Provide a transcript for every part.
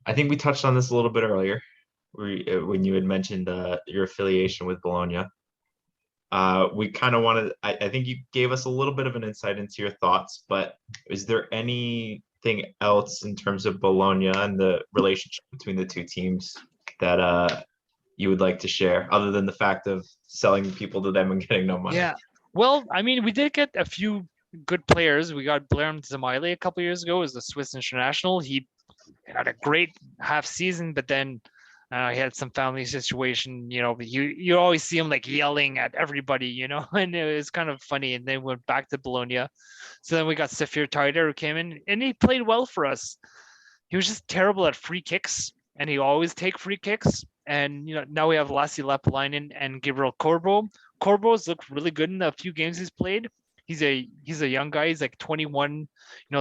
I think we touched on this a little bit earlier, when you had mentioned your affiliation with Bologna. We kind of wanted, I think you gave us a little bit of an insight into your thoughts, but is there anything else in terms of Bologna and the relationship between the two teams that you would like to share, other than the fact of selling people to them and getting no money? Yeah. Well, I mean, we did get a few good players. We got Blair Zamaili a couple years ago as the Swiss international. He had a great half season, but then he had some family situation. You always see him like yelling at everybody, and it was kind of funny. And then went back to Bologna. So then we got Safir Taider, who came in and he played well for us. He was just terrible at free kicks, and he always take free kicks. And now we have Lassi Lappalainen and Gabriel Corbo. Corbo's looked really good in the few games he's played. He's a young guy. He's like 21,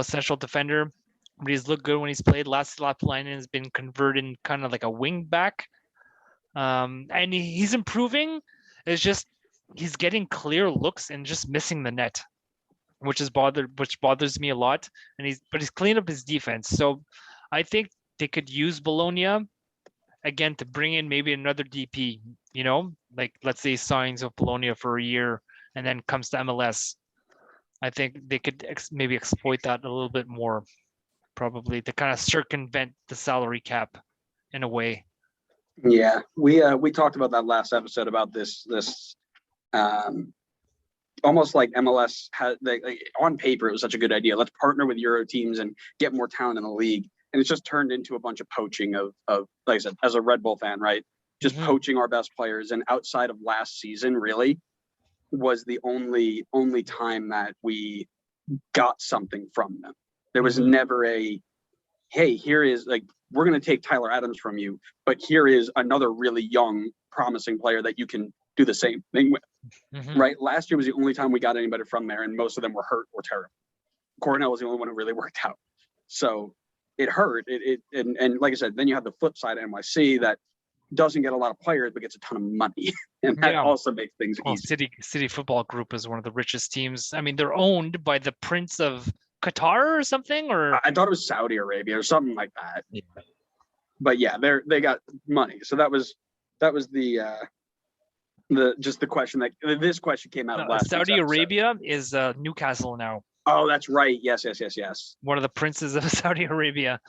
central defender, but he's looked good when he's played. Lassi Lappalainen has been converted kind of like a wing back, and he's improving. It's just he's getting clear looks and just missing the net, which bothers me a lot. And he's cleaned up his defense. So I think they could use Bologna again to bring in maybe another DP, like let's say signs of Bologna for a year and then comes to MLS. I think they could maybe exploit that a little bit more, probably to kind of circumvent the salary cap in a way. Yeah, we talked about that last episode about this almost like MLS had like, on paper it was such a good idea. Let's partner with Euro teams and get more talent in the league. And it's just turned into a bunch of poaching of like I said, as a Red Bull fan, right? Just poaching our best players. And outside of last season, really was the only time that we got something from them. There was never a, hey, here is like, we're going to take Tyler Adams from you, but here is another really young, promising player that you can do the same thing with, right? Last year was the only time we got anybody from there, and most of them were hurt or terrible. Cornell was the only one who really worked out. So it hurt. And like I said, then you have the flip side of NYC that doesn't get a lot of players but gets a ton of money, and that also makes things easy. City Football Group is one of the richest teams. I mean, they're owned by the Prince of Qatar or something, or I thought it was Saudi Arabia or something like that. Yeah. But yeah, they got money. So that was the question that this question came out of last. Saudi Arabia is Newcastle now. Oh, that's right. Yes. One of the princes of Saudi Arabia.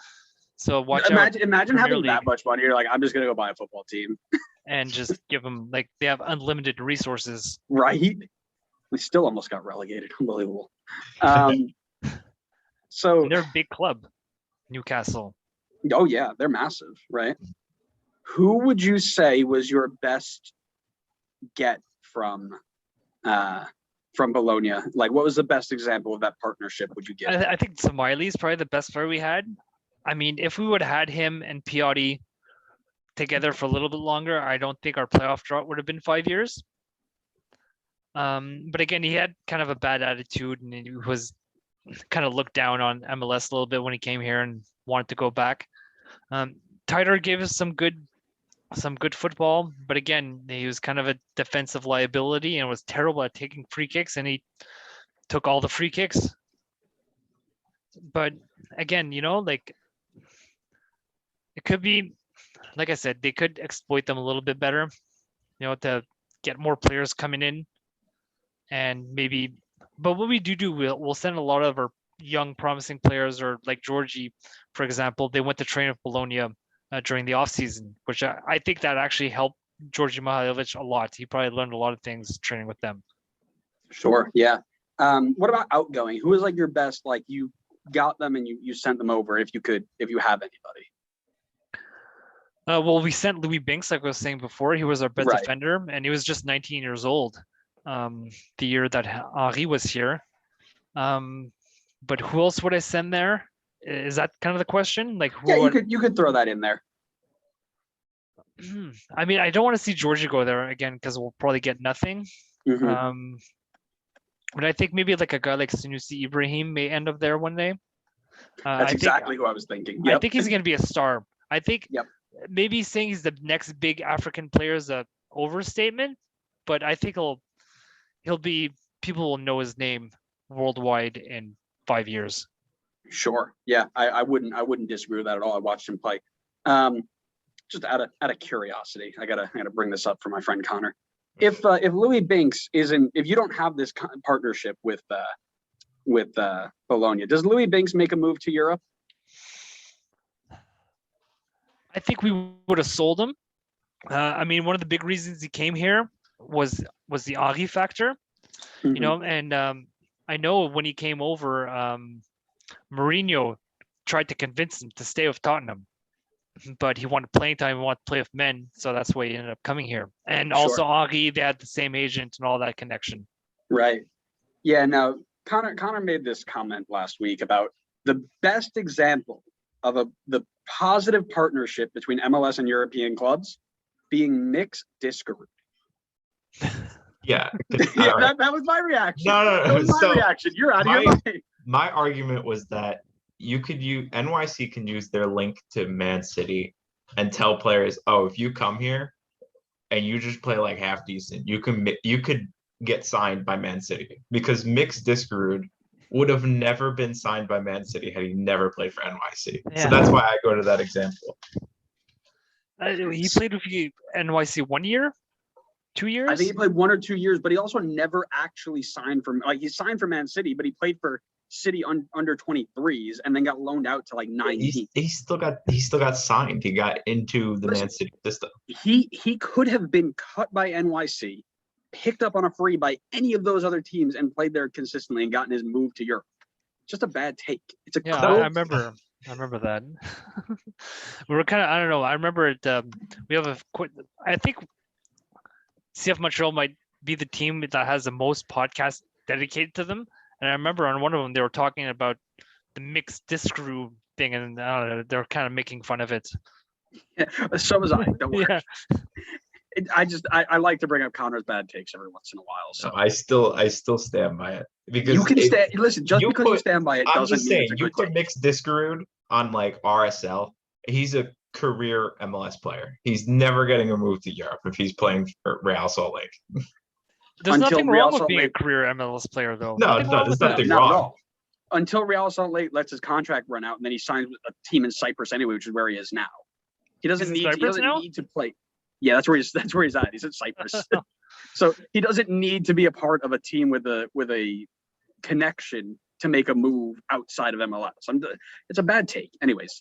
So imagine having that much money. You're like, I'm just gonna go buy a football team and just give them like they have unlimited resources. Right. We still almost got relegated. Unbelievable. So and they're a big club, Newcastle. Oh yeah, they're massive, right? Who would you say was your best get from Bologna? Like, what was the best example of that partnership? Would you give? I think Zamaili is probably the best player we had. I mean, if we would have had him and Piatti together for a little bit longer, I don't think our playoff drought would have been 5 years. But again, he had kind of a bad attitude, and he was kind of looked down on MLS a little bit when he came here and wanted to go back. Taider gave us some good football, but again, he was kind of a defensive liability and was terrible at taking free kicks, and he took all the free kicks. But again, like it could be, like I said, they could exploit them a little bit better, to get more players coming in, and maybe. But what we do, we'll send a lot of our young, promising players, or like Georgie, for example. They went to train with Bologna during the off season, which I think that actually helped Georgie Mihailovic a lot. He probably learned a lot of things training with them. Sure. Yeah. What about outgoing? Who is like your best? Like you got them and you sent them over if you have anybody. Well, we sent Louis Binks, like I was saying before. He was our best defender, and he was just 19 years old the year that Henri was here. But who else would I send there? Is that kind of the question? Like, you could throw that in there. I mean, I don't want to see Georgia go there again because we'll probably get nothing. But I think maybe like a guy like Sunusi Ibrahim may end up there one day. That's exactly who I was thinking. Yep. I think he's going to be a star. I think maybe saying he's the next big African player is a overstatement, but I think he'll be. People will know his name worldwide in 5 years. Sure. Yeah, I wouldn't disagree with that at all. I watched him play Just out of curiosity, I gotta bring this up for my friend Connor. If Louis Binks isn't, if you don't have this partnership with Bologna, does Louis Binks make a move to Europe? I think we would have sold him. I mean, one of the big reasons he came here was the Henry factor, you know, and I know when he came over, Mourinho tried to convince him to stay with Tottenham, but he wanted playing time, he wanted to play with men, so that's why he ended up coming here. And also Henry, they had the same agent and all that connection. Right. Yeah. Now, Connor made this comment last week about the best example of the positive partnership between MLS and European clubs being Nick's Discord. Yeah. Yeah, that was my reaction. No. That was my reaction. You're out of your mind. My argument was that you could use NYC can use their link to Man City and tell players, oh, if you come here and you just play like half decent, you could get signed by Man City, because Mix Diskerud would have never been signed by Man City had he never played for NYC. Yeah. So that's why I go to that example. He played with NYC 1 year, 2 years. I think he played 1 or 2 years, but he also never actually signed for, like, he signed for Man City, but he played for City under 23s and then got loaned out to like 19. He still got signed. He got into the Man City system. He could have been cut by NYC, picked up on a free by any of those other teams, and played there consistently and gotten his move to Europe. Just a bad take. It's a I remember that. We were kind of, I don't know. I remember it. We have I think CF Montreal might be the team that has the most podcasts dedicated to them. And I remember on one of them, they were talking about the mixed disc screw thing, and they're kind of making fun of it. Yeah, so was I. Don't worry. Yeah. I like to bring up Connor's bad takes every once in a while. So no, I still stand by it, because you can stand. Listen, just because you stand by it I'm doesn't just mean saying, it's a you good put take. Mix Diskerud on like RSL. He's a career MLS player. He's never getting a move to Europe if he's playing for Real Salt Lake. There's Until nothing Real wrong with Salt being Lake- a career MLS player, though. No, Nothing wrong there's with that. nothing Not wrong. at all. Until Real Salt Lake lets his contract run out, and then he signs with a team in Cyprus anyway, which is where he is now. He doesn't He's in need. He Cyprus doesn't now? need to play. Yeah, that's where he's at. He's in Cyprus. So he doesn't need to be a part of a team with a connection to make a move outside of MLS. It's a bad take. Anyways.